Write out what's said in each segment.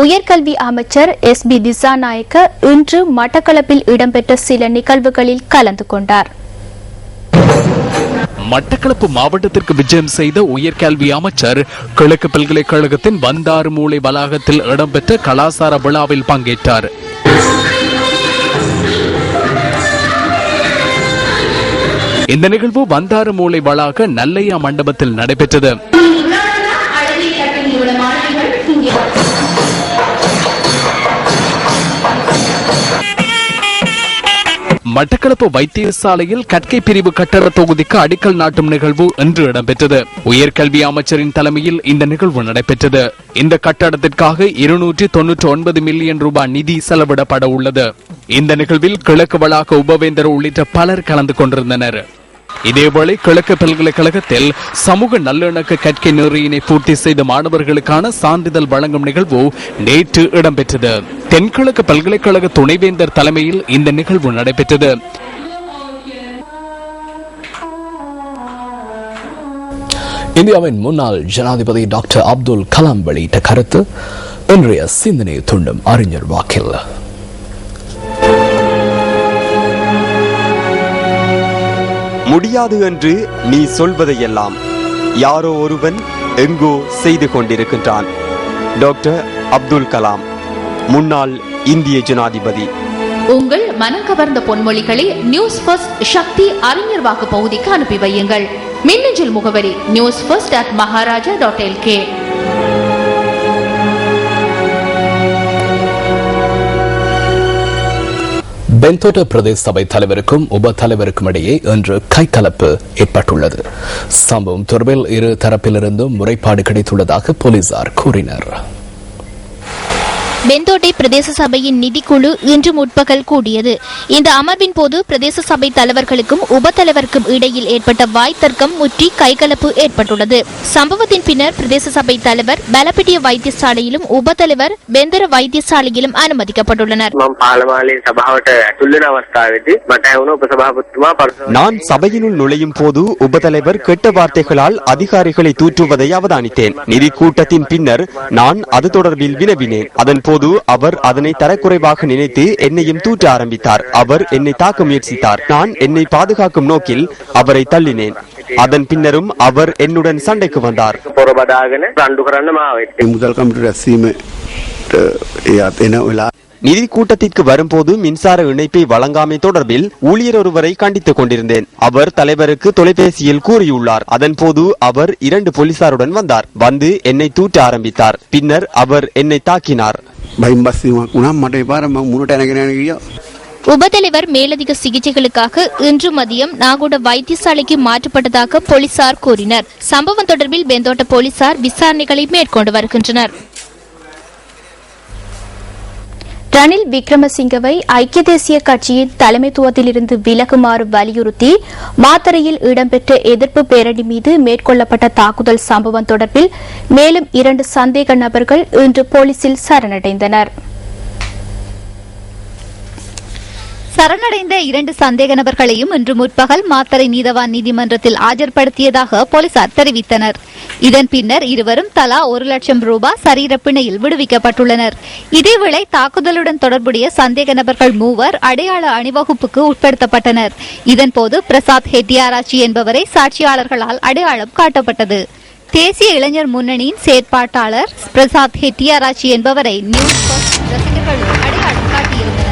உயர்கல்வி அமைச்சர் எஸ்.பி. திசாநாயக்க இன்று மட்டக்களப்பில் இடம்பெற்ற சில நிகழ்வுகளில் கலந்து கொண்டார். மட்டக்களப்பு மாவட்டத்திற்கு விஜயம் செய்த உயர்கல்வி அமைச்சர் கிழக்கு பல்கலைக்கழகத்தின் பந்தாறு மூளை வளாகத்தில் இடம்பெற்ற கலாசார விழாவில் பங்கேற்றார். இந்த நிகழ்வு பந்தாறு மூளை வளாக நல்லையா மண்டபத்தில் நடைபெற்றது. மட்டக்களப்பு வைத்தியசாலையில் கற்கை பிரிவு கட்டட தொகுதிக்கு அடிக்கல் நாட்டும் நிகழ்வு இன்று இடம்பெற்றது. உயர்கல்வி அமைச்சரின் தலைமையில் இந்த நிகழ்வு நடைபெற்றது. இந்த கட்டடத்திற்காக 299 மில்லியன் ரூபாய் நிதி செலவிடப்பட உள்ளது. இந்த நிகழ்வில் கிழக்கு வளாக உபவேந்தர் உள்ளிட்ட பலர் கலந்து கொண்டிருந்தனர். இதேவேளை கிழக்கு பல்கலைக்கழகத்தில் சமூக நல்லிணக்க கற்கை நெறியினை பூர்த்தி செய்த மாணவர்களுக்கான சான்றிதழ் வழங்கும் நிகழ்வு நேற்று இடம்பெற்றது. தென்கிழக்கு பல்கலைக்கழக துணைவேந்தர் தலைமையில் இந்த நிகழ்வு நடைபெற்றது. இந்தியாவின் முன்னாள் ஜனாதிபதி டாக்டர் அப்துல் கலாம் வெளியிட்ட கருத்து இன்றைய சிந்தனை தூண்டும் அறிஞர் வாக்கில். முடியாது என்று நீ சொல்வதையெல்லாம் யாரோ ஒருவன் எங்கோ செய்து கொண்டிருக்கின்றான். டாக்டர் அப்துல் கலாம், முன்னாள் இந்திய ஜனாதிபதி. உங்கள் மனம் கவர்ந்த பொன்மொழிகளை நியூஸ் ஃபர்ஸ்ட் சக்தி அறிஞர் வாக்கு பகுதிக்கு அனுப்பி வையுங்கள். மின்னஞ்சல் முகவரி newsfirst@maharaja.lk. பென்தோட்ட பிரதேச சபை தலைவருக்கும் உப தலைவருக்கும் இடையே இன்று கைகலப்பு ஏற்பட்டுள்ளது. சம்பவம் தொடர்பில் இரு தரப்பிலிருந்தும் முறைப்பாடு கிடைத்துள்ளதாக போலீசார் கூறினர். பென்தோட்டை பிரதேச சபையின் நிதிக்குழு இன்று முற்பகல் கூடியது. இந்த அமர்வின் போது பிரதேச சபை தலைவர்களுக்கும் உப தலைவருக்கும் இடையில் ஏற்பட்ட வாய் தர்க்கம் முற்றி கைகலப்பு ஏற்பட்டுள்ளது. சம்பவத்தின் பின்னர் பிரதேச சபை தலைவர் பலப்பிட்டிய வைத்தியசாலையிலும் உப தலைவர் பெந்தர வைத்தியசாலையிலும் அனுமதிக்கப்பட்டுள்ளனர். நான் சபையினுள் நுழையும் போது உப தலைவர் கெட்ட வார்த்தைகளால் அதிகாரிகளை தூற்றுவதை அவதானித்தேன். நிதி கூட்டத்தின் பின்னர் நான் அது தொடர்பில் வினவினேன். அதன் போது அவர் அதனை தரக்குறைவாக நினைத்து என்னையும் தூற்ற ஆரம்பித்தார். அவர் என்னை தாக்க முயற்சித்தார். நான் என்னை பாதுகாக்கும் நோக்கில் அவரை தள்ளினேன். அதன் பின்னரும் அவர் என்னுடன் சண்டைக்கு வந்தார். நிதி கூட்டத்திற்கு வரும்போது மின்சார இணைப்பை வழங்காமை தொடர்பில் ஊழியர் ஒருவரை கண்டித்துக் கொண்டிருந்தேன். அவர் தலைவருக்கு தொலைபேசியில் கூறியுள்ளார். அதன் போது அவர் 2 போலீசாருடன் வந்தார். வந்து என்னை தூற்ற ஆரம்பித்தார். பின்னர் அவர் என்னை தாக்கினார். உபதலைவர் மேலதிக சிகிச்சைகளுக்காக இன்று மதியம் நாகோட வைத்தியசாலைக்கு மாற்றப்பட்டதாக போலீசார் கூறினர். சம்பவம் தொடர்பில் பெந்தோட்ட போலீசார் விசாரணைகளை மேற்கொண்டு வருகின்றனர். ரணில் விக்ரமசிங்கவை ஐக்கிய தேசிய கட்சியின் தலைமைத்துவத்திலிருந்து விலகுமாறு வலியுறுத்தி மாத்தறையில் இடம்பெற்ற எதிர்ப்பு பேரணி மீது மேற்கொள்ளப்பட்ட தாக்குதல் சம்பவம் தொடர்பில் மேலும் 2 சந்தேக நபர்கள் இன்று போலீசில் சரணடைந்தனர். சரணடைந்த 2 சந்தேக நபர்களையும் இன்று முற்பகல் மாத்தறை நீதவான் நீதிமன்றத்தில் ஆஜர்படுத்தியதாக போலீசார் தெரிவித்தனர். இதன் பின்னர் இருவரும் தலா 1 லட்சம் ரூபாய் சரீர பிணையில் விடுவிக்கப்பட்டுள்ளனர். இதேவேளை தாக்குதலுடன் தொடர்புடைய சந்தேக நபர்கள் 3 அடையாள அணிவகுப்புக்கு உட்படுத்தப்பட்டனர். இதன்போது பிரசாத் ஹெட்டியாராச்சி என்பவரை சாட்சியாளர்களால் அடையாளம் காட்டப்பட்டது. தேசிய இளைஞர் முன்னணியின் செயற்பாட்டாளர் பிரசாத் ஹெட்டியாராச்சி என்பவரை நியூஸ் ஃபர்ஸ்ட் ரசிகர்கள் அடையாளம் காட்டியிருந்தனர்.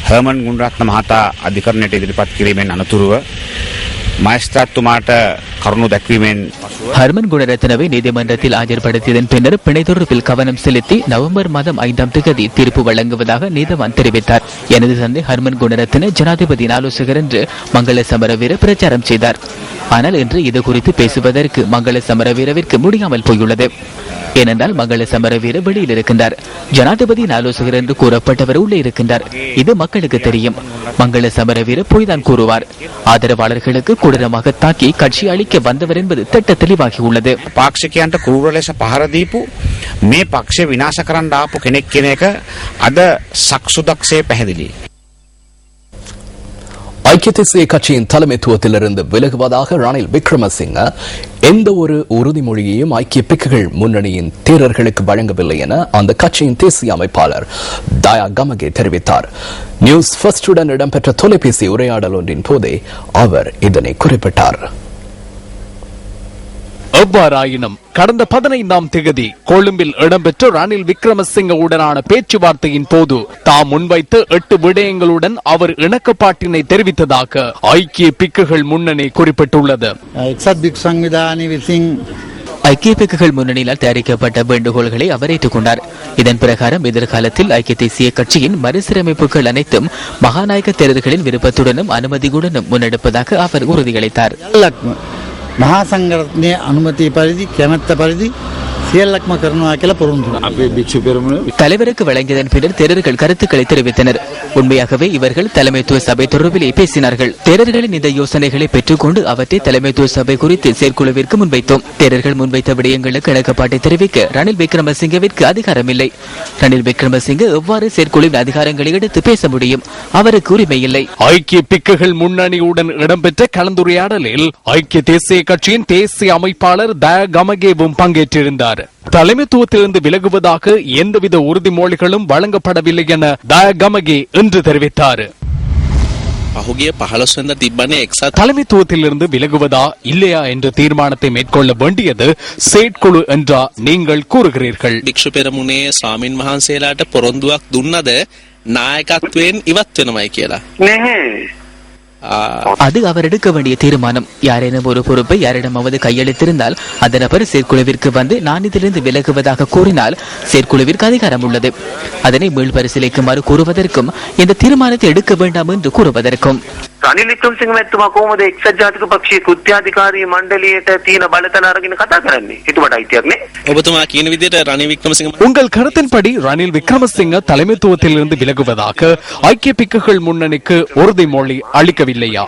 හර්මන් ගුණරත්න මහතා අධිකරණයට ඉදිරිපත් කිරීමෙන් අනතුරුව මහේස්ත්‍රාත්තුමාට කරුණු දැක්වීමෙන් ஹர்மன் குணரத்னவை நீதிமன்றத்தில் ஆஜர்படுத்தியதன் பின்னர் பிணை தொடர்பில் கவனம் செலுத்தி நவம்பர் மாதம் 5ஆம் தேதி தீர்ப்பு வழங்குவதாக நீதவான் தெரிவித்தார். எனது தந்தை ஹர்மன் குணரத்ன ஜனாதிபதியின் ஆலோசகர் என்று மங்கள சமரவீர பிரச்சாரம் செய்தார். ஆனால் இன்று இது குறித்து பேசுவதற்கு மங்கள சமரவீரவிற்கு முடியாமல் போயுள்ளது. ஏனென்றால் மங்கள சமரவீர வெளியில் இருக்கின்றார். ஜனாதிபதியின் ஆலோசகர் என்று கூறப்பட்டவர் உள்ளே இருக்கின்றார். இது மக்களுக்கு தெரியும். மங்கள சமரவீர போய்தான் கூறுவார். ஆதரவாளர்களுக்கு கொடூரமாக தாக்கி கட்சி அளிக்க வந்தவர் என்பது திட்ட தெளிவாகியுள்ளது. පාක්ෂිකයන්ට කූර ලෙස පහර දීපු මේ පක්ෂය විනාශ කරන්න ආපු කෙනෙක් කියන එක අද සක්සුදක්සේ පැහැදිලි. ஐக்கிய தேசிய கட்சியின் தலைமைத்துவத்திலிருந்து விலகுவதாக ரணில் விக்ரமசிங்க எந்த ஒரு உறுதிமொழியையும் ஐக்கிய பிக்குகள் முன்னணியின் தேரர்களுக்கு வழங்கவில்லை என அந்த கட்சியின் தேசிய அமைப்பாளர் தயா கமகே தெரிவித்தார். நியூஸ் ஃபர்ஸ்டுடன் இடம்பெற்ற தொலைபேசி உரையாடல் ஒன்றின் போதே அவர் இதனை குறிப்பிட்டார். எவ்வாறாயினும் கடந்த 15ஆம் தேதி கொழும்பில் இடம்பெற்ற ரணில் விக்ரமசிங்க உடனான பேச்சுவார்த்தையின் போது தாம் முன்வைத்த 8 விடயங்களுடன் அவர் இணக்கப்பாட்டினை தெரிவித்ததாக ஐக்கிய பிக்குகள் முன்னணி குறிப்பிட்டுள்ளது. ஐக்கிய பிக்குகள் முன்னணியால் தயாரிக்கப்பட்ட வேண்டுகோள்களை அவர் ஏற்றுக்கொண்டார். இதன் பிரகாரம் எதிர்காலத்தில் ஐக்கிய தேசிய கட்சியின் மறுசீரமைப்புகள் அனைத்தும் மகாநாயக தேர்தல்களின் விருப்பத்துடனும் அனுமதியுடனும் முன்னெடுப்பதாக அவர் உறுதியளித்தார். මහා සංඝරත්නයේ අනුමැතිය පරිදි කැමැත්ත පරිදි සියල්ලක්ම කරනවා කියලා පොරොන්දු අපේ භික්ෂු පෙරමුණ தலைவருக்கு வழங்கியதன் பின்னர் தேரர்கள் கருத்துக்களை தெரிவித்தனர். உண்மையாகவே இவர்கள் தலைமைத்துவ சபை தொடர்பிலே பேசினார்கள். தேரர்களின் இந்த யோசனைகளை பெற்றுக்கொண்டு அவற்றை தலைமைத்துவ சபை குறித்து செயற்குழுவிற்கு முன்வைத்தோம். தேரர்கள் முன்வைத்த விடயங்களுக்கு இணக்கப்பாட்டை தெரிவிக்க ரணில் விக்ரமசிங்கவிற்கு அதிகாரமில்லை. ரணில் விக்ரமசிங்க எவ்வாறு செயற்குழுவின் அதிகாரங்களை எடுத்து பேச முடியும்? அவருக்கு உரிமை இல்லை. ஐக்கிய பிக்குகள் முன்னணியுடன் இடம்பெற்ற கலந்துரையாடலில் ஐக்கிய தேசிய கட்சியின் தேசிய அமைப்பாளர் தயா கமகேவும் பங்கேற்றிருந்தார். தலைமைத்துவத்திலிருந்து விலகுவதாக எந்தவித உறுதிமொழிகளும் வழங்கப்படவில்லை என தயா கமகே என்று தெரிவித்தார். தலைமைத்துவத்திலிருந்து விலகுவதா இல்லையா என்ற தீர்மானத்தை மேற்கொள்ள வேண்டியது செயற்குழு என்றா நீங்கள் கூறுகிறீர்கள்? භික්ෂු පෙරමුණේ ස්වාමින් වහන්සේලාට පොරොන්දුවක් දුන්නද නායකත්වයෙන් ඉවත් වෙනවයි කියලා? அது அவர் எடுக்க வேண்டிய தீர்மானம். யாரேனும் ஒரு பொறுப்பை யாரிடமாவது கையெழுத்திருந்தால் அந்த நபர் செயற்குழுவிற்கு வந்து நான் இதிலிருந்து விலகுவதாக கூறினால் செயற்குழுவிற்கு அதிகாரம் உள்ளது. அதனை மீள் பரிசீலிக்குமாறு கூறுவதற்கும் இந்த தீர்மானத்தை எடுக்க வேண்டாம் என்று கூறுவதற்கும். රනිල් වික්‍රමසිංහ මැතිතුමා කොහොමද එක්සත් ජාතික පක්ෂයේ කෘත්‍යාධිකාරී මණ්ඩලයට තියෙන බලතල අරගෙන කතා කරන්නේ? එතුමාට අයිතියක් නේ? ඔබතුමා කියන විදිහට රනිල් වික්‍රමසිංහ உங்கள் கருத்தின்படி ரணில் விக்ரமசிங்க தலைமைத்துவத்திலிருந்து விலகுவதாக ஐக்கிய பிக்குகள் முன்னணிக்கு உறுதிமொழி அளிக்கவில்லையா?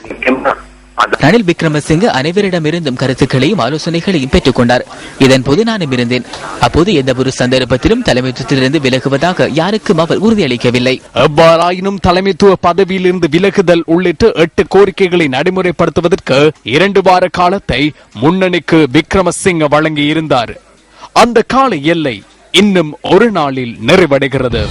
ரணில் விக்ரமசிங்க அனைவரிடமிருந்தும் கருத்துக்களையும் ஆலோசனைகளையும் பெற்றுக் கொண்டார். இதன் போது நானும் இருந்தேன். அப்போது எந்த ஒரு சந்தர்ப்பத்திலும் தலைமைத்துவத்திலிருந்து விலகுவதாக யாருக்கும் அவர் உறுதியளிக்கவில்லை. எவ்வாறாயினும் தலைமைத்துவ பதவியிலிருந்து விலகுதல் உள்ளிட்ட 8 கோரிக்கைகளை நடைமுறைப்படுத்துவதற்கு 2 வார காலத்தை முன்னணிக்கு விக்ரமசிங்க வழங்கி இருந்தார். அந்த கால எல்லை இன்னும் ஒரு நாளில் நிறைவடைகிறது.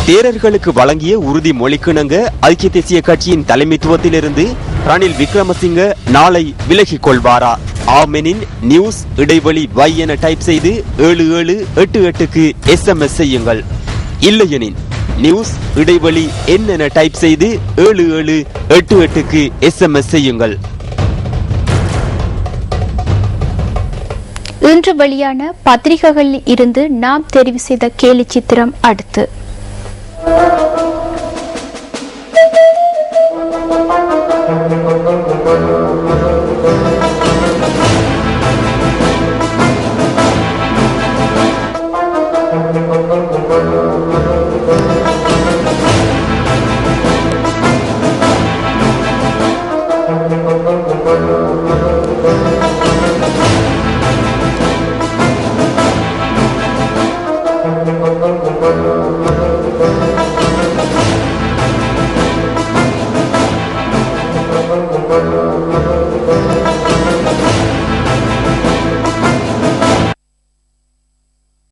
தேரர்களுக்கு வழங்கிய உறுதிமொழிக்கிணங்க ஐக்கிய தேசிய கட்சியின் தலைமைத்துவத்திலிருந்து ரணில் விக்ரமசிங்க நாளை விலகிக் கொள்வாரா? ஆமெனின் நியூஸ் இடைவெளி Y என டைப் செய்து 7788க்கு SMS செய்யுங்கள். இல்லையெனின் நியூஸ் இடைவெளி N என டைப் செய்து 7788க்கு SMS செய்யுங்கள். இன்று வெளியான பத்திரிகைகளில் இருந்து நாம் தெரிவு செய்த கேலி சித்திரம் அடுத்து.